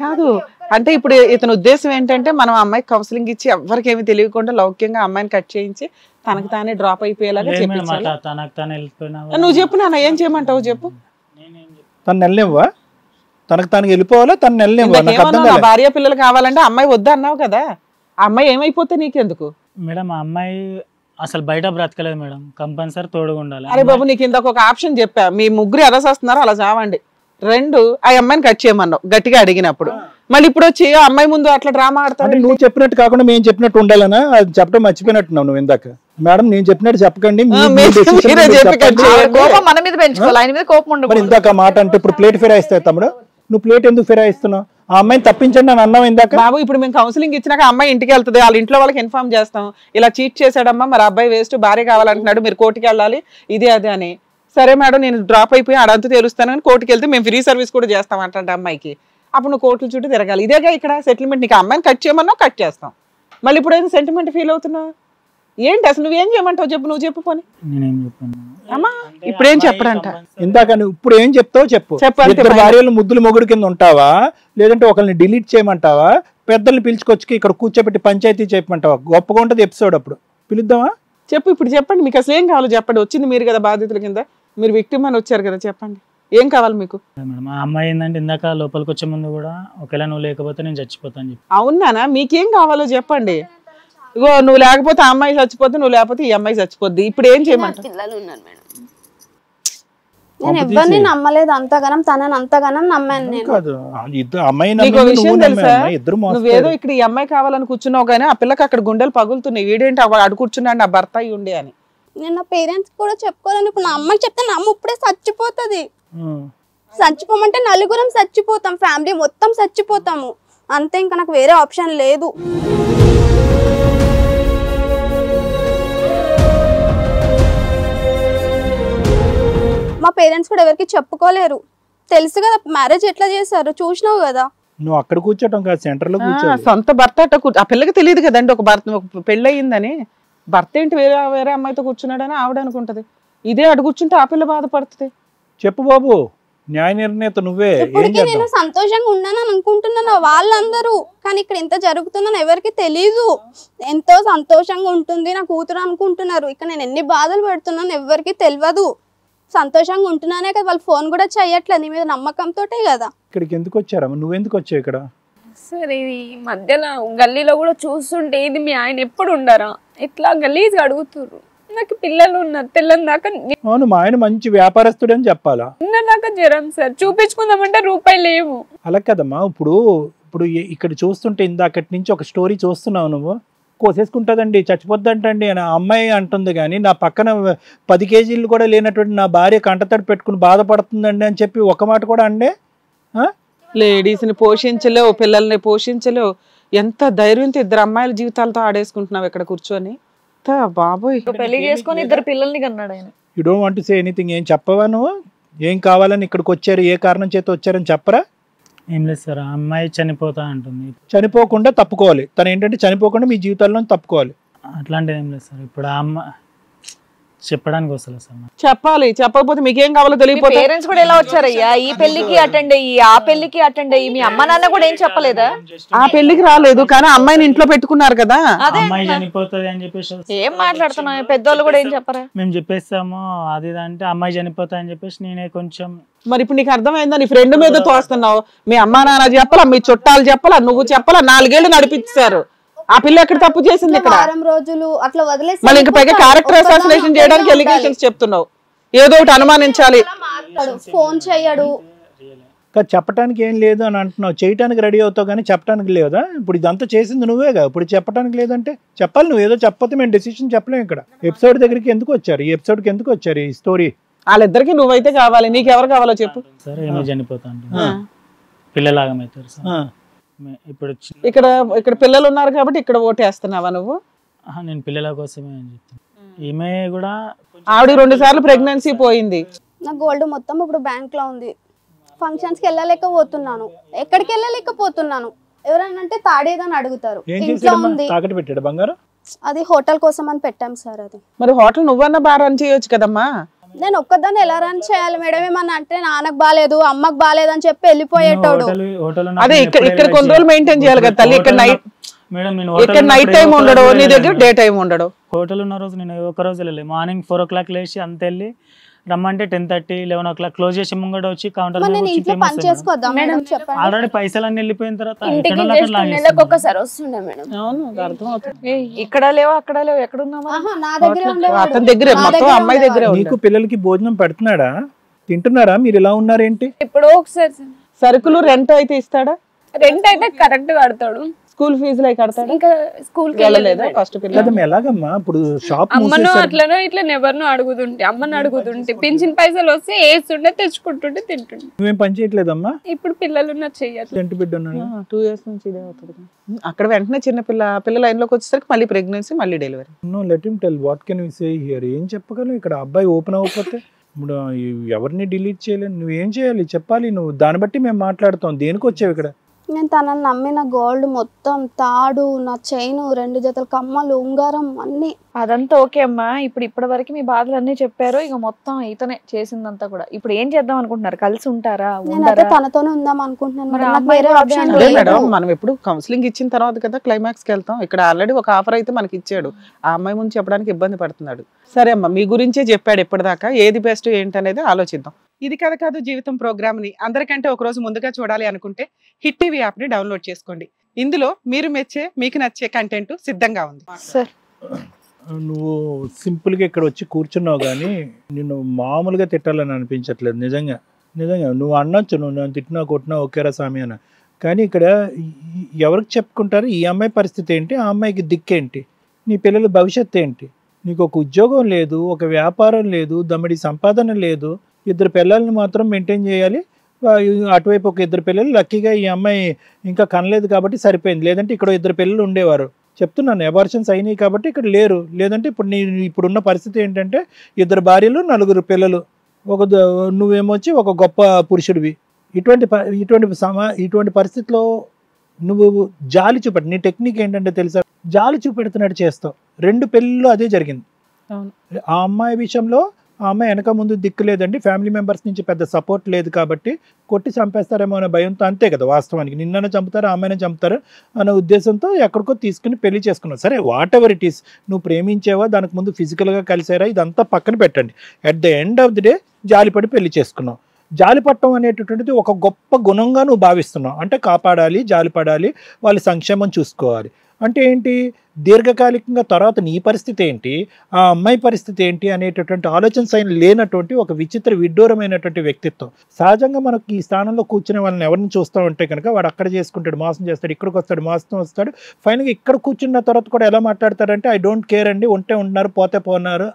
కాదు అంటే ఇప్పుడు ఇతని ఉద్దేశం ఏంటంటే మనం అమ్మాయికి కౌన్సిలింగ్ ఇచ్చి ఎవరికి ఏమి తెలియకుండా లౌక్యంగా అమ్మాయిని కట్ చేయించి తనకు తానే డ్రాప్ అయిపోయేలాగా చెప్పించాలి. నువ్వు చెప్పు నాన్న, ఏం చేయమంటావు చెప్పు. తను నెలనివ్వా, తనకు తాను వెళ్ళిపోవాలా, తను నెలనివ్వా? భార్య పిల్లలు కావాలంటే అమ్మాయి వద్దు అన్నావు కదా, ఆ అమ్మాయి ఏమైపోతే నీకెందుకు మేడం? ఆ అమ్మాయి అసలు బయట బ్రతకలేదు మేడం, కంపల్సరీ తోడుగా ఉండాలి. అరే బాబు, నీకు ఇందాక ఒక ఆప్షన్ చెప్పా, మీ ముగ్గురు ఎలా చేస్తున్నారో అలా చావండి. 2 ఆ అమ్మాయిని కట్ చేయమన్నావు గట్టిగా అడిగినప్పుడు, మళ్ళీ ఇప్పుడు వచ్చి అమ్మాయి ముందు అట్లా డ్రామా ఆడతావు. నువ్వు చెప్పినట్టు కాకుండా మేము చెప్పినట్టు ఉండాలనా? అది చెప్పడం మర్చిపోయినట్టున్నావు నువ్వు ఇందాక. మేడం నేను చెప్పినట్టు చెప్పకండి, మన మీద పెంచుకోవాలి, ఆయన మీద కోపం ఉండదు. ఇందాక మాట అంటే ఇప్పుడు ప్లేట్ ఫిరాయిస్తావు తమ్ముడు, నువ్వు ప్లేట్ ఎందుకు ఫిరాయిస్తున్నావు? ఆ అమ్మాయిని తప్పించండి అని అన్నావు ఇందాక. బాబు ఇప్పుడు మేము కౌన్సిలింగ్ ఇచ్చినాక అమ్మాయి ఇంటికి వెళ్తుంది, వాళ్ళ ఇంట్లో వాళ్ళకి ఇన్ఫార్మ్ చేస్తాం, ఇలా చీట్ చేశాడమ్మా, మరి అబ్బాయి వేస్ట్, భార్య కావాలంటున్నాడు, మీరు కోర్టుకి వెళ్ళాలి ఇదే అదే అని. సరే మేడం నేను డ్రాప్ అయిపోయి అడంతా తెలుస్తాను అని కోర్టుకి వెళ్తే మేము ఫ్రీ సర్వీస్ కూడా చేస్తాం అంటే అమ్మాయికి. అప్పుడు నువ్వు కోర్టుల చుట్టూ తిరగాలి. ఇదేగా ఇక్కడ సెటిల్మెంట్. నీకు అమ్మాయిని కట్ చేయమన్నా కట్ చేస్తాం, మళ్ళీ ఇప్పుడు ఏదో సెంటిమెంట్ ఫీల్ అవుతున్నావు ఏంటి? అసలు నువ్వేం చేయమంటావు చెప్పు, నువ్వు చెప్పు పోనీ. అమ్మా ఇప్పుడేం చెప్పడంట? ఇందాక ఇప్పుడు ఏం చెప్తావు చెప్పు. ఇద్దరు భార్యలు ముద్దులు మొగుడు కింద ఉంటావా, లేదంటే ఒకరిని డిలీట్ చేయమంటావా, పెద్దల్ని పిలుచుకొచ్చి ఇక్కడ కూర్చోబెట్టి పంచాయతీ చెప్పమంటావా? గొప్పగా ఉంటుంది ఎపిసోడ్, అప్పుడు పిలుద్దామా? చెప్పు ఇప్పుడు చెప్పండి, మీకు అసలు ఏం కావాలో చెప్పండి. వచ్చింది మీరు కదా బాధితుల కింద, మీరు విక్టిమ్ అని వచ్చారు కదా, చెప్పండి ఏం కావాలి మీకు. ఆ అమ్మాయి ఏంటంటే ఇందాక లోపలికి వచ్చే ముందు కూడా ఒకవేళ నువ్వు లేకపోతే నేను చచ్చిపోతాను చెప్పి. అవునానా? మీకేం కావాలో చెప్పండి. ఇగో నువ్వు లేకపోతే ఆ అమ్మాయి చచ్చిపోతే, నువ్వు లేకపోతే ఈ అమ్మాయి చచ్చిపోద్ది. ఇప్పుడు ఏం చేయమంటావు? నేను ఎవరిని నమ్మలేదు అంతగానం, తనని అంతగానం నమ్మాను నేను. నువ్వేదో ఇక్కడ ఈ అమ్మాయి కావాలని కూర్చున్నావు కానీ ఆ పిల్లకి అక్కడ గుండెలు పగులుతున్నాయి, వీడేంటి అడు కూర్చున్నాడు నా భర్త అయి ఉండే అని. నేను నా పేరెంట్స్ కూడా చెప్పుకోవాలనుకున్నా. అమ్మకి చెప్తే నా అమ్మ ఇప్పుడే చచ్చిపోతుంది. చచ్చిపోమంటే నలుగురం చచ్చిపోతాం, ఫ్యామిలీ మొత్తం చచ్చిపోతాము అంతే, ఇంకా నాకు వేరే ఆప్షన్ లేదు. మా పేరెంట్స్ కూడా ఎవరికి చెప్పుకోలేరు, తెలుసు కదా మ్యారేజ్ ఎట్లా చేశారు, చూసినావు కదా. నువ్వు అక్కడ కూర్చోటం కాదు, సెంటర్ లో కూర్చో. సొంత భర్త అట్ట ఆ పిల్లకి తెలియదు కదండి, ఒక భర్త పెళ్ళి అయ్యిందని. భర్త ఏంటి వేరే అమ్మాయితో కూర్చున్నాడని ఆవిడ అనుకుంటది, ఇదే అటు కూర్చుంటే ఆ పిల్ల బాధపడుతుంది. చెప్పు బాబు, న్యాయ నిర్ణేత నువ్వే. ఇప్పటికీ నేను సంతోషంగా ఉన్నాను అనుకుంటున్నాను వాళ్ళందరూ, కానీ ఇక్కడ ఎంత జరుగుతుందని ఎవరికి తెలీదు. ఎంతో సంతోషంగా ఉంటుంది నా కూతురు అనుకుంటున్నారు, ఇక్కడ నేను ఎన్ని బాధలు పెడుతున్నాను ఎవరికి తెలియదు. సంతోషంగా ఉంటున్నానే కదా, వాళ్ళు ఫోన్ కూడా చెయ్యట్లేదు, నీ మీద నమ్మకంతోటే కదా. ఇక్కడికి ఎందుకు వచ్చారా? నువ్వెందుకు వచ్చావు ఇక్కడ? సరే ఇది మధ్యలో గల్లీలో కూడా చూస్తుంటే ఇది మీ ఆయన ఎప్పుడు ఉండరా ఇట్లా గలీజ్గా అడుగుతుర్రు. నాకు పిల్లలు ఉన్నారు, తెల్లని దాకా. అవును, మా ఆయన మంచి వ్యాపారస్తుడు అని చెప్పాలా? దాకా జ్వరం సార్, చూపించుకుందామంటే రూపాయి లేవు. అలా కదమ్మా, ఇప్పుడు ఇక్కడ చూస్తుంటే ఇందాకటి నుంచి ఒక స్టోరీ చూస్తున్నావు, నువ్వు కోసేసుకుంటుందండి, చచ్చిపోద్దంటండి అని అమ్మాయి అంటుంది. కానీ నా పక్కన 10 కేజీలు కూడా లేనటువంటి నా భార్య కంటతడి పెట్టుకుని బాధపడుతుందండి అని చెప్పి ఒక మాట కూడా అండే. లేడీస్ని పోషించలేవు, పిల్లల్ని పోషించలేవు, ఎంత ధైర్యంతో 2 అమ్మాయిల జీవితాలతో ఆడేసుకుంటున్నావు ఇక్కడ కూర్చొని. బాబోయ్, పెళ్లి చేసుకొని 2 పిల్లల్ని కన్నాడు ఆయన. You don't want to say anything. ఏం చెప్పవా నువ్వు? ఏం కావాలని ఇక్కడికి వచ్చారు, ఏ కారణం చేత వచ్చారని చెప్పరా? ఏం లేదు సార్, ఆ అమ్మాయి చనిపోతా అంటుంది. చనిపోకుండా తప్పుకోవాలి, తను ఏంటంటే చనిపోకుండా మీ జీవితాల్లో తప్పుకోవాలి. అట్లాంటిది ఏం లేదు సార్. ఇప్పుడు ఆ అమ్మాయి చెప్పడానికి వస్తలేదు సార్. చెప్పాలి, చెప్పకపోతే మీకేం కావాలో తెలియకపోతే. పేరెంట్స్ కూడా ఎలా వచ్చారయ్యా? ఈ పెళ్లికి అటెండ్ అయ్యి, ఆ పెళ్లికి అటెండ్ అయ్యి, మీ అమ్మ నాన్న కూడా ఏం చెప్పలేదా? ఆ పెళ్లికి రాలేదు కానీ అమ్మాయిని ఇంట్లో పెట్టుకున్నారు కదా. అమ్మాయి చనిపోతుంది అని చెప్పేసి ఏం మాట్లాడుతున్నావు? పెద్దోళ్ళు కూడా ఏం చెప్పరా? మేము చెప్పేస్తాము అది అంటే అమ్మాయి చనిపోతా అని చెప్పేసి నేనే కొంచెం. మరి ఇప్పుడు నీకు అర్థమైందా? నీ ఫ్రెండ్ మీద తోస్తున్నావు, మీ అమ్మా నాన్న చెప్పాలా, మీ చుట్టాలు చెప్పాలా, నువ్వు చెప్పాలా, 4 ఏళ్ళు నడిపించారు. ఆ పిల్ల ఎక్కడ తప్పు చేసింది? ఇక్కడ వారం రోజులు అట్లా వదిలేసి మళ్ళీ ఇంకా పైగా క్యారెక్టర్ అసాసినేషన్ చేయడానికి ఎలిగేషన్స్ చెప్తున్నావు. ఏదో ఒకటి అనుమానించాలి. ఫోన్ చేయడు, చెప్పడానికి ఏం లేదు అని అంటున్నావు, చేయడానికి రెడీ అవుతావు కానీ చెప్పడానికి లేదా? ఇప్పుడు ఇదంతా చేసింది నువ్వేగా, ఇప్పుడు చెప్పడానికి లేదంటే చెప్పాలి. నువ్వు ఏదో చెప్పకపోతే మేము డెసిషన్ చెప్పలేము. ఇక్కడ ఎపిసోడ్ దగ్గరికి ఎందుకు వచ్చారు? ఈ ఎపిసోడ్కి ఎందుకు వచ్చారు? ఈ స్టోరీ వాళ్ళిద్దరికి నువ్వైతే కావాలి, నీకు ఎవరు కావాలో చెప్పు. సరే ఏమో చనిపోతా పిల్లలాగమవుతారు సార్. ఇప్పుడు ఇక్కడ పిల్లలు ఉన్నారు కాబట్టి ఇక్కడ ఓటేస్తున్నావా నువ్వు? నేను పిల్లల కోసమే అని చెప్తాను. ఈమె కూడా ఆవిడ 2 సార్లు ప్రెగ్నెన్సీ పోయింది. నా గోల్డ్ మొత్తం ఇప్పుడు బ్యాంక్ లో ఉంది. ఫంక్షన్స్ కి వెళ్ళలేకపోతున్నాను, ఎక్కడికి వెళ్ళలేకపోతున్నాను. ఎవరన్నా అంటే తాడేదని అడుగుతారు. ఇంట్లో ఉంది, తాకట్టు పెట్టాడు బంగారం. అది హోటల్ కోసం అని పెట్టాం సార్. అది మరి హోటల్ నువ్వన్నా బాగా రన్ చేయొచ్చు కదమ్మా. నేను ఒక్కదాన్ని ఎలా రన్ చేయాలి మేడం? ఏమన్నా అంటే నాన్నకు బాగాలేదు, అమ్మకు బాగాలేదు అని చెప్పి వెళ్ళిపోయేటోడు. అదే ఇక్కడ కొన్ని రోజులు మెయింటైన్ చేయాలి కదా తల్లి. ఇక్కడ నైట్ టైం ఉండడు, నీ దగ్గర డే టైం ఉండడు. హోటల్ ఉన్న రోజు నేను ఒక రోజు వెళ్ళలేదు. మార్నింగ్ 4 o'clock లేచి అంత వెళ్ళి రమ్మంటే 10:30, 11 o'clock క్లోజ్ చేసి ముంగడ వచ్చి కౌంటర్ పని చేసుకోవద్దాం మేడం చెప్పండి. ఆల్రెడీ పైసలు అన్ని వెళ్ళిపోయిన తర్వాత ఇంటికి నెలకు ఒకసారి వస్తుండే మేడం. అవును అర్థం అవుతుంది. ఇక్కడ లేవు అక్కడ లేవు ఎక్కడున్నామా? నా దగ్గర అతని దగ్గరే మొత్తం అమ్మాయి దగ్గరే. మీకు పిల్లలకి భోజనం పెడుతున్నాడా? తింటున్నారా? మీరు ఇలా ఉన్నారేంటి? ఎప్పుడో ఒకసారి సరుకులు రెంట్ అయితే ఇస్తాడా? రెంట్ అయితే కరెక్ట్ కడతాడు. స్కూల్ ఫీజులు అయి కడతాడా? ఇంకా స్కూల్ కి వెళ్ళలేదా ఫస్ట్ పిల్లలు? ఎలాగమ్మా ఇప్పుడు షాప్ అమ్మను అట్లనో ఇట్లా ఎవరినో అడుగుతుంటే, అమ్మని అడుగుతుంటే పింఛన్ పైసలు వస్తే వేస్తుండే తెచ్చుకుంటుంటే తింటుండే. నువ్వేం పని చేయట్లేదమ్మా? ఇప్పుడు పిల్లలు ఉన్న చెయ్యట్లేదు. ఎంత బిడ్డ ఉన్నాడు? 2 years నుంచి ఇదే అవుతుంది. అక్కడ వెంటనే చిన్న పిల్ల లైన్ లోకి వచ్చేసరికి మళ్ళీ ప్రెగ్నెన్సీ, మళ్ళీ delivery. No let him tell what can we say here. ఏం చెప్పగలను? ఇక్కడ అబ్బాయి ఓపెన్ అవ్వకపోతే ఇప్పుడు ఎవరిని డిలీట్ చేయలేను. నువ్వేం చేయాలి చెప్పాలి. నువ్వు దాన్ని బట్టి మేము మాట్లాడుతాం. దేనికి వచ్చావు ఇక్కడ? నేను తనని నమ్మిన గోల్డ్ మొత్తం, తాడు, నా చైన్, 2 జతల కమ్మలు, ఉంగారం అన్ని. అదంతా ఓకే అమ్మా. ఇప్పటి వరకు మీ బాధలు అన్ని చెప్పారు. ఇక మొత్తం ఇతనే చేసిందంతా కూడా. ఇప్పుడు ఏం చేద్దాం అనుకుంటున్నారు? కలిసి ఉంటారా? నేనైతే తనతోనే ఉందాం అనుకుంటున్నాను. మరి నాకు వేరే ఆప్షన్ అదే లేదు. మేడం, మనం ఎప్పుడు కౌన్సిలింగ్ ఇచ్చిన తర్వాత కదా క్లైమాక్స్ కి వెళ్తాం. ఇక్కడ ఆల్రెడీ ఒక ఆఫర్ అయితే మనకి ఇచ్చాడు. ఆ అమ్మాయి ముందు చెప్పడానికి ఇబ్బంది పడుతున్నాడు. సరే అమ్మా, మీ గురించే చెప్పాడు ఇప్పటిదాకా. ఏది బెస్ట్ ఏంటనేది ఆలోచిద్దాం. ఇది కథ కాదు జీవితం ప్రోగ్రామ్ ని అందరికంటే ఒక రోజు ముందుగా చూడాలి అనుకుంటే హిట్ టీవీ యాప్ ని డౌన్లోడ్ చేసుకోండి. ఇందులో మీరు మెచ్చే, మీకు నచ్చే కంటెంట్ సిద్ధంగా ఉంది. సార్ నువ్వు సింపుల్గా ఇక్కడ వచ్చి కూర్చున్నావు కానీ నిన్ను మామూలుగా తిట్టాలని అనిపించట్లేదు. నిజంగా నువ్వు అనొచ్చు, నువ్వు నన్ను తిట్టినా కొట్టినా ఓకేరా స్వామి అని. కానీ ఇక్కడ ఎవరికి చెప్పుకుంటారు? ఈ అమ్మాయి పరిస్థితి ఏంటి, ఆ అమ్మాయికి దిక్కేంటి, నీ పిల్లల భవిష్యత్తు ఏంటి? నీకు ఒక ఉద్యోగం లేదు, ఒక వ్యాపారం లేదు, దమ్మిడి సంపాదన లేదు, 2 పిల్లల్ని మాత్రం మెయింటైన్ చేయాలి. అటువైపు ఒక 2 పిల్లలు. లక్కీగా ఈ అమ్మాయి ఇంకా కనలేదు కాబట్టి సరిపోయింది. లేదంటే ఇక్కడ 2 పిల్లలు ఉండేవారు. చెప్తున్నాను, అబార్షన్స్ అయినాయి కాబట్టి ఇక్కడ లేరు. లేదంటే ఇప్పుడున్న పరిస్థితి ఏంటంటే 2 భార్యలు, 4 పిల్లలు, నువ్వేమొచ్చి ఒక గొప్ప పురుషుడివి. ఇటువంటి పరిస్థితిలో నువ్వు జాలి చూపెట్టు. నీ టెక్నిక్ ఏంటంటే తెలుసా? జాలి చూపెడుతున్నట్టు చేస్తావు. 2 పెళ్ళిళ్ళు అదే జరిగింది. ఆ అమ్మాయి విషయంలో ఆ అమ్మాయి వెనక ముందు దిక్కు లేదండి, ఫ్యామిలీ మెంబర్స్ నుంచి పెద్ద సపోర్ట్ లేదు కాబట్టి కొట్టి చంపేస్తారేమో అనే భయంతో. అంతే కదా వాస్తవానికి. నిన్ననే చంపుతారు, ఆ అమ్మాయినే చంపుతారు అనే ఉద్దేశంతో ఎక్కడికో తీసుకుని పెళ్లి చేసుకున్నావు. సరే, వాట్ ఎవర్ ఇట్ ఈస్, నువ్వు ప్రేమించేవా, దానికి ముందు ఫిజికల్గా కలిసారా, ఇదంతా పక్కన పెట్టండి. At the end of the day జాలిపడి పెళ్లి చేసుకున్నావు. జాలిపట్టం అనేటటువంటిది ఒక గొప్ప గుణంగా నువ్వు భావిస్తున్నావు. అంటే కాపాడాలి, జాలిపడాలి, వాళ్ళ సంక్షేమం చూసుకోవాలి. అంటే ఏంటి? దీర్ఘకాలికంగా తర్వాత నీ పరిస్థితి ఏంటి, ఆ అమ్మాయి పరిస్థితి ఏంటి అనేటటువంటి ఆలోచన సైన్ లేనటువంటి ఒక విచిత్ర విడ్డూరమైనటువంటి వ్యక్తిత్వం. సహజంగా మనకి ఈ స్థానంలో కూర్చునే వాళ్ళని ఎవరిని చూస్తూ ఉంటే కనుక వాడు అక్కడ చేసుకుంటాడు, మోసం చేస్తాడు, ఇక్కడికి వస్తాడు, మోసం వస్తాడు. ఫైనల్గా ఇక్కడ కూర్చున్న తర్వాత కూడా ఎలా మాట్లాడతారంటే ఐ డోంట్ కేర్ అండి, ఉంటే ఉంటున్నారు, పోతే పోన్నారు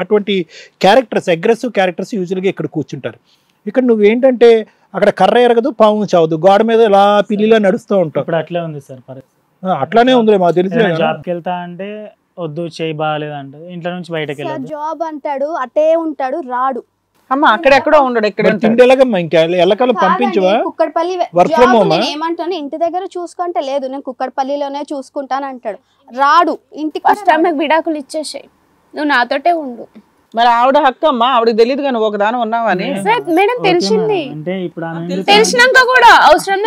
అటువంటి క్యారెక్టర్స్, అగ్రెసివ్ క్యారెక్టర్స్ యూజువల్గా ఇక్కడ కూర్చుంటారు. ఇక్కడ నువ్వేంటంటే అక్కడ కర్ర ఎరగదు, పాము చావదు, గోడ మీద ఇలా పిల్లిలా నడుస్తూ ఉంటావు. ఇప్పుడు అట్లే ఉంది సార్ పరిస్థితి. అట్లానే ఉంది మాకు తెలిసి. జాబ్కి వెళ్తా అంటే వద్దు, చేయి బాగాలేదంటే ఇంట్లో నుంచి బయటకు వెళ్ళదు. జాబ్ అంటాడు, అటే ఉంటాడు, రాడు. అమ్మ అక్కడెక్కడో ఉండడు, ఇక్కడ తిండి ఎలాగమ్మా? ఇంకా ఎల్లకాలం పంపించవా? కుక్కడపల్లి వర్క్ ఫ్రమ్ హోమ్ ఏమంటాను, ఇంటి దగ్గర చూసుకుంటే లేదు, నేను కుక్కడపల్లిలోనే చూసుకుంటాను అంటాడు. రాడు ఇంటికి. ఫస్ట్ ఆమెకు విడాకులు ఇచ్చేసాయి, నువ్వు నాతోటే ఉండు. మరి ఆవిడ హక్కు అమ్మా, ఆవిడకి తెలియదు కానీ ఒకదాని ఉన్నావని. మేడం తెలిసింది, అంటే ఇప్పుడు తెలిసినాక కూడా అవసరం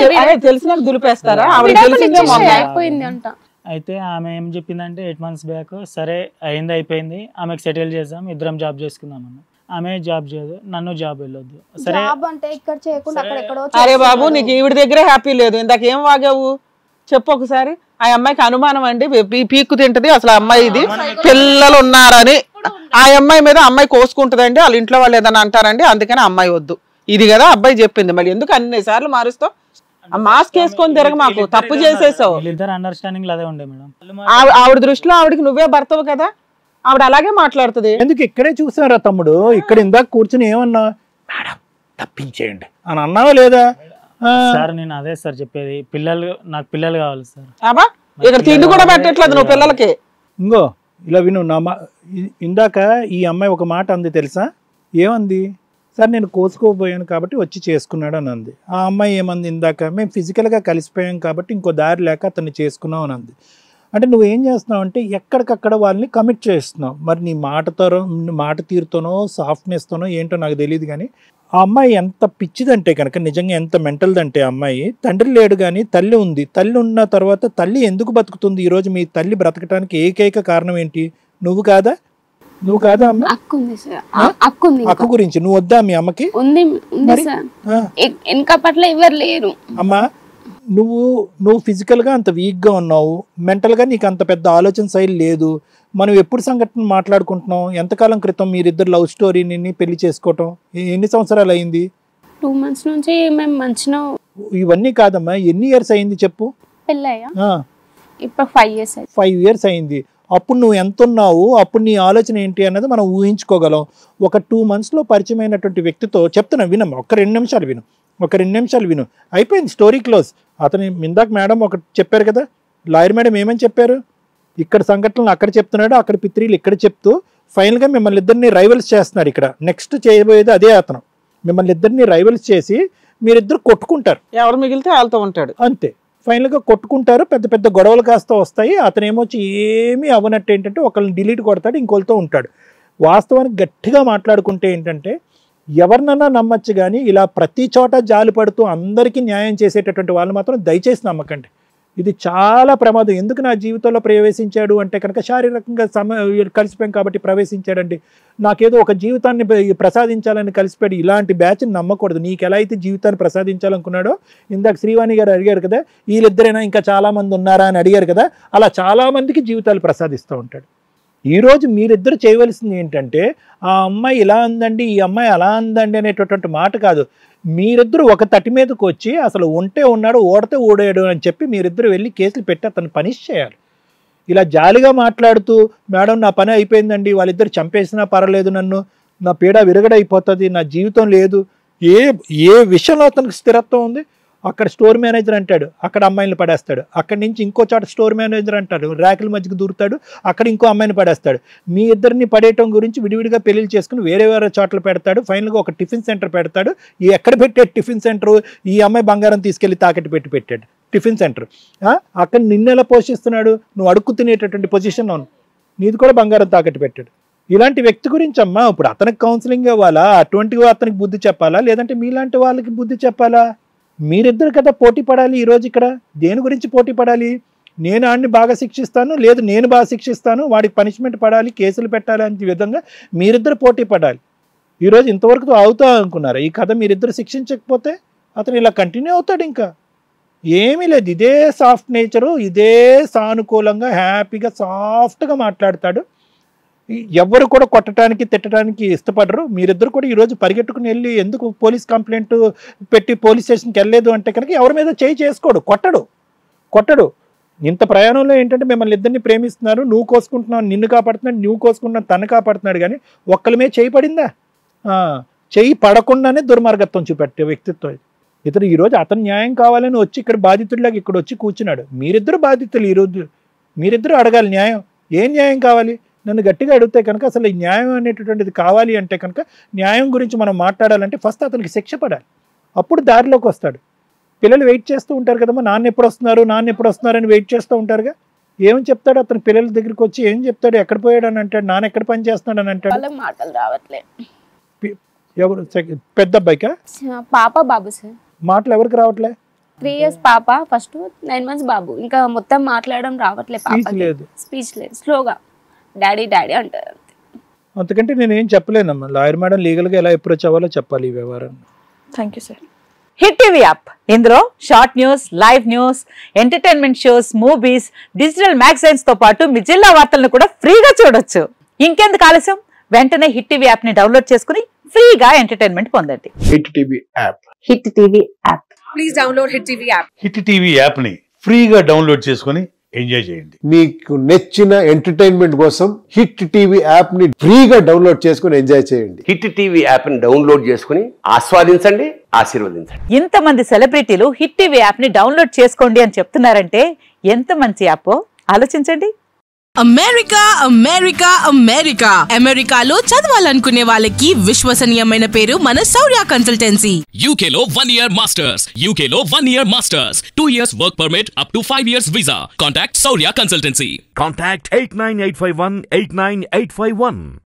తెలిసినాక దులిపేస్తారా? ఆవిడ తెలిసిందే అయిపోయింది అంట. అయితే ఆమె ఏం చెప్పిందంటే 8 months బ్యాక్, సరే అయింది అయిపోయింది, ఆమెకు సెటిల్ చేద్దాం, ఇద్దరం జాబ్ చేసుకుందాం అన్న. ఆమె జాబ్ చేయదు, నన్ను జాబ్ వెళ్ళొద్దు. సరే అంటే ఇక్కడ చేయకుండా అక్కడెక్కడో. అరే బాబు, నీకు ఈవిడ దగ్గరే హ్యాపీ లేదు, ఇందాక ఏం వాగావు చెప్పు ఒకసారి. ఆ అమ్మాయికి అనుమానం అండి, పీక్కు తింటది అసలు అమ్మాయి, ఇది పిల్లలు ఉన్నారని ఆ అమ్మాయి మీద అమ్మాయి కోసుకుంటదండి, వాళ్ళ ఇంట్లో వాళ్ళు ఏదైనా అంటారండి, అందుకని అమ్మాయి వద్దు. ఇది కదా అబ్బాయి చెప్పింది. మళ్ళీ ఎందుకు అన్ని సార్లు మారుస్తావు? మాస్క్ వేసుకొని తిరగ, మాకు తప్పు చేసేసావు. వీళ్ళిద్దరు అండర్స్టాండింగ్ అదే ఉండే మేడం. ఆవిడ దృష్టిలో ఆవిడకి నువ్వే భర్తవు కదా, ఆవిడ అలాగే మాట్లాడుతుంది. ఎందుకు ఇక్కడే చూసారా తమ్ముడు? ఇక్కడ ఇందాక కూర్చుని ఏమన్నా మేడం తప్పించేయండి అని అన్నావా లేదా? సార్ నేను అదే సార్ చెప్పేది, నాకు పిల్లలు కావాలి సార్. అబ్బా, ఇక్కడ తిండి కూడా పెట్టట్లేదు నువ్వు పిల్లలకి. ఇంకో ఇలా విను, ఇందాక ఈ అమ్మాయి ఒక మాట అంది తెలుసా? ఏమంది? సార్ నేను కోసుకోపోయాను కాబట్టి వచ్చి చేసుకున్నాడు అని అంది. ఆ అమ్మాయి ఏమంది ఇందాక? మేము ఫిజికల్గా కలిసిపోయాం కాబట్టి ఇంకో దారి లేక అతన్ని చేసుకున్నాం అని అంది. అంటే నువ్వేం చేస్తున్నావు అంటే ఎక్కడికక్కడ వాళ్ళని కమిట్ చేస్తున్నావు. మరి నీ మాట తీరుతోనో సాఫ్ట్నెస్తోనో ఏంటో నాకు తెలియదు, కానీ ఆ అమ్మాయి ఎంత పిచ్చిదంటే కనుక, నిజంగా ఎంత మెంటల్దంటే ఆ అమ్మాయి, తండ్రి లేడు కానీ తల్లి ఉంది. తల్లి ఉన్న తర్వాత తల్లి ఎందుకు బతుకుతుంది? ఈరోజు మీ తల్లి బ్రతకడానికి ఏకైక కారణం ఏంటి? నువ్వు కాదా అమ్మ? అక్క గురించి నువ్వు వద్దా మీ అమ్మకి? పట్ల ఎవరు లేరు అమ్మా. నువ్వు ఫిజికల్ గా అంత వీక్ గా ఉన్నావు, మెంటల్ గా నీకు అంత పెద్ద ఆలోచన శైలి లేదు. మనం ఎప్పుడు సంఘటన మాట్లాడుకుంటున్నాం? ఎంతకాలం క్రితం మీరిద్దరు లవ్ స్టోరీని పెళ్లి చేసుకోవటం? ఎన్ని సంవత్సరాలు అయింది? 2 months నుంచి మేము మంచిగా. ఇవన్నీ కాదమ్మా, ఎన్ని ఇయర్స్ అయింది చెప్పు? పెళ్ళయ్యా ఇప్పుడు 5 years. 5 years అయింది. అప్పుడు నువ్వు ఎంత ఉన్నావు, అప్పుడు నీ ఆలోచన ఏంటి అన్నది మనం ఊహించుకోగలం. ఒక 2 months లో పరిచయమైనటువంటి వ్యక్తితో చెప్తున్నా వినమ్మా, ఒక 2 నిమిషాలు విను, అయిపోయింది, స్టోరీ క్లోజ్. అతని ఇందాక మేడం ఒకటి చెప్పారు కదా, లాయర్ మేడం ఏమని చెప్పారు? ఇక్కడ సంఘటనలు అక్కడ చెప్తున్నాడు, అక్కడ పిత్రీలు ఇక్కడ చెప్తూ ఫైనల్గా మిమ్మల్ని ఇద్దరిని రైవల్స్ చేస్తున్నాడు. ఇక్కడ నెక్స్ట్ చేయబోయేది అదే. అతను మిమ్మల్ని ఇద్దరిని రైవల్స్ చేసి మీరిద్దరు కొట్టుకుంటారు, ఎవరు మిగిలితే వాళ్ళతో ఉంటాడు అంతే. ఫైనల్గా కొట్టుకుంటారు, పెద్ద పెద్ద గొడవలు కాస్త వస్తాయి. అతను ఏమొచ్చి ఏమీ అవ్వనట్టు ఏంటంటే ఒకళ్ళని డిలీట్ కొడతాడు, ఇంకోళ్ళతో ఉంటాడు. వాస్తవానికి గట్టిగా మాట్లాడుకుంటే ఏంటంటే ఎవరినన్నా నమ్మచ్చు, కానీ ఇలా ప్రతి చోట జాలి పడుతూ అందరికీ న్యాయం చేసేటటువంటి వాళ్ళు మాత్రం దయచేసి నమ్మకండి. ఇది చాలా ప్రమాదం. ఎందుకు నా జీవితంలో ప్రవేశించాడు అంటే కనుక శారీరకంగా కలిసిపోయాం కాబట్టి ప్రవేశించాడండి. నాకేదో ఒక జీవితాన్ని ప్రసాదించాలని కలిసిపోయాడు. ఇలాంటి బ్యాచ్ని నమ్మకూడదు. నీకు ఎలా అయితే జీవితాన్ని ప్రసాదించాలనుకున్నాడో, ఇందాక శ్రీవాణి గారు అడిగారు కదా, వీళ్ళిద్దరైనా ఇంకా చాలామంది ఉన్నారా అని అడిగారు కదా, అలా చాలామందికి జీవితాలు ప్రసాదిస్తూ ఉంటాడు. ఈరోజు మీరిద్దరు చేయవలసింది ఏంటంటే, ఆ అమ్మాయి ఇలా అందండి, ఈ అమ్మాయి అలా అందండి అనేటటువంటి మాట కాదు. మీరిద్దరు ఒక తటి మీదకి వచ్చి అసలు ఉంటే ఉన్నాడు, ఓడితే ఓడాడు అని చెప్పి మీరిద్దరు వెళ్ళి కేసులు పెట్టి అతను పనిష్ చేయాలి. ఇలా జాలిగా మాట్లాడుతూ మేడం నా పని అయిపోయిందండి, వాళ్ళిద్దరు చంపేసినా పర్వాలేదు, నన్ను నా పీడ విరగడైపోతుంది, నా జీవితం లేదు, ఏ విషయంలో అతనికి స్థిరత్వం ఉంది? అక్కడ స్టోర్ మేనేజర్ అంటాడు, అక్కడ అమ్మాయిని పడేస్తాడు. అక్కడి నుంచి ఇంకో చోట స్టోర్ మేనేజర్ అంటాడు, ర్యాకుల మధ్యకి దూరుతాడు, అక్కడ ఇంకో అమ్మాయిని పడేస్తాడు. మీ ఇద్దరిని పడేయటం గురించి విడివిడిగా పెళ్లి చేసుకుని వేరే చోట్ల పెడతాడు. ఫైనల్గా ఒక టిఫిన్ సెంటర్ పెడతాడు. ఎక్కడ పెట్టాడు టిఫిన్ సెంటర్? ఈ అమ్మాయి బంగారం తీసుకెళ్లి తాకట్టు పెట్టాడు టిఫిన్ సెంటర్. అక్కడ నిన్నెలా పోషిస్తున్నాడు? నువ్వు అడుక్కు తినేటటువంటి పొజిషన్లో నీది కూడా బంగారం తాకట్టు పెట్టాడు. ఇలాంటి వ్యక్తి గురించి అమ్మా ఇప్పుడు అతనికి కౌన్సిలింగ్ ఇవ్వాలా, అటువంటి అతనికి బుద్ధి చెప్పాలా, లేదంటే మీలాంటి వాళ్ళకి బుద్ధి చెప్పాలా? మీరిద్దరు కదా పోటీ పడాలి ఈరోజు. ఇక్కడ దేని గురించి పోటీ పడాలి? నేను ఆడిని బాగా శిక్షిస్తాను, లేదు నేను బాగా శిక్షిస్తాను, వాడికి పనిష్మెంట్ పడాలి, కేసులు పెట్టాలి అనే విధంగా మీరిద్దరు పోటీ పడాలి. ఈరోజు ఇంతవరకు అవుతా అనుకున్నారు. ఈ కథ మీరిద్దరు శిక్షించకపోతే అతను ఇలా కంటిన్యూ అవుతాడు. ఇంకా ఏమీ లేదు. ఇదే సాఫ్ట్ నేచరు, ఇదే సానుకూలంగా హ్యాపీగా సాఫ్ట్గా మాట్లాడతాడు. ఎవరు కూడా కొట్టడానికి తిట్టడానికి ఇష్టపడరు. మీరిద్దరు కూడా ఈరోజు పరిగెట్టుకుని వెళ్ళి ఎందుకు పోలీస్ కంప్లైంట్ పెట్టి పోలీస్ స్టేషన్కి వెళ్ళలేదు అంటే కనుక ఎవరి మీద చేయి చేసుకోడు, కొట్టడు. ఇంత ప్రయాణంలో ఏంటంటే మిమ్మల్ని ఇద్దరిని ప్రేమిస్తున్నారు, నువ్వు కోసుకుంటున్నావు నిన్ను కాపాడుతున్నాడు, నువ్వు కోసుకుంటున్నావు తను కాపాడుతున్నాడు, కానీ ఒక్కరి మీద చేయి పడిందా? చేయి పడకుండానే దుర్మార్గత్వం చూపెట్టే వ్యక్తిత్వం ఇతను. ఈరోజు అతను న్యాయం కావాలని వచ్చి ఇక్కడ బాధితుడిలాగా ఇక్కడ వచ్చి కూర్చున్నాడు. మీరిద్దరు బాధితులు. ఈరోజు మీరిద్దరు అడగాలి న్యాయం. ఏం న్యాయం కావాలి? నన్ను గట్టిగా అడిగితే కనుక అసలు ఈ న్యాయం అనేటటువంటిది కావాలి అంటే కనుక న్యాయం గురించి మనం మాట్లాడాలంటే ఫస్ట్ అతనికి శిక్ష పడాలి, అప్పుడు దారిలోకి వస్తాడు. పిల్లలు వెయిట్ చేస్తూ ఉంటారు కదమ్మా, నాన్న ఎప్పుడు వస్తున్నారు అని వెయిట్ చేస్తూ ఉంటారుగా. ఏమని చెప్తాడు అతను? పిల్లల దగ్గరికి వచ్చి ఏం చెప్తాడు? ఎక్కడ పోయాడు అని అంటాడు, నాన్న ఎక్కడ పని చేస్తున్నాడు అని అంటాడు. మాటలు రావట్లేదు. ఎవరు? పెద్ద అబ్బాయికా? పాప బాబు సార్. మాటలు ఎవరికి రావట్లే? 3 years పాప, ఫస్ట్ 9 months బాబు. ఇంకా మొత్తం మాట్లాడడం రావట్లేదు, స్పీచ్ లేదు, స్లోగా డాడీ అంటారు. అంతకంటే నేను ఏం చెప్పలేనమ్మా. లాయర్ మేడం లీగల్గా ఎలా అప్రోచ్ అవ్వాలో చెప్పాలి ఈ వ్యవహారం. Thank you sir. Hit TV app, ఇందులో short news, live news, entertainment shows, movies, digital magazines తో పాటు మీ జిల్లా వార్తలను కూడా ఫ్రీగా చూడొచ్చు. ఇంకెందుకు ఆలస్యం? వెంటనే హిట్ టీవీ యాప్ ని డౌన్లోడ్ చేసుకుని ఫ్రీగా ఎంటర్టైన్మెంట్ పొందండి. Hit TV app. Hit TV app. Please download hit TV app. Hit TV app ని ఫ్రీగా డౌన్లోడ్ చేసుకుని ఎంజాయ్ చేయండి. మీకు నచ్చిన ఎంటర్టైన్మెంట్ కోసం హిట్ టీవీ యాప్ ని ఫ్రీగా డౌన్లోడ్ చేసుకుని ఎంజాయ్ చేయండి. హిట్ టీవీ యాప్ ని డౌన్లోడ్ చేసుకుని ఆస్వాదించండి, ఆశీర్వదించండి. ఇంతమంది సెలబ్రిటీలు హిట్ టీవీ యాప్ ని డౌన్లోడ్ చేసుకోండి అని చెప్తున్నారంటే ఎంత మంచి యాప్ ఆలోచించండి. అమెరికా అమెరికా అమెరికా అమెరికాలో చదవాలనుకునే వాళ్ళకి విశ్వసనీయమైన పేరు మన శౌర్య కన్సల్టెన్సీ. UK లో 1 year masters, UK లో 1 year masters, 2 years work permit up to 5 years visa. Contact Shaurya Consultancy. Contact 89851 89851.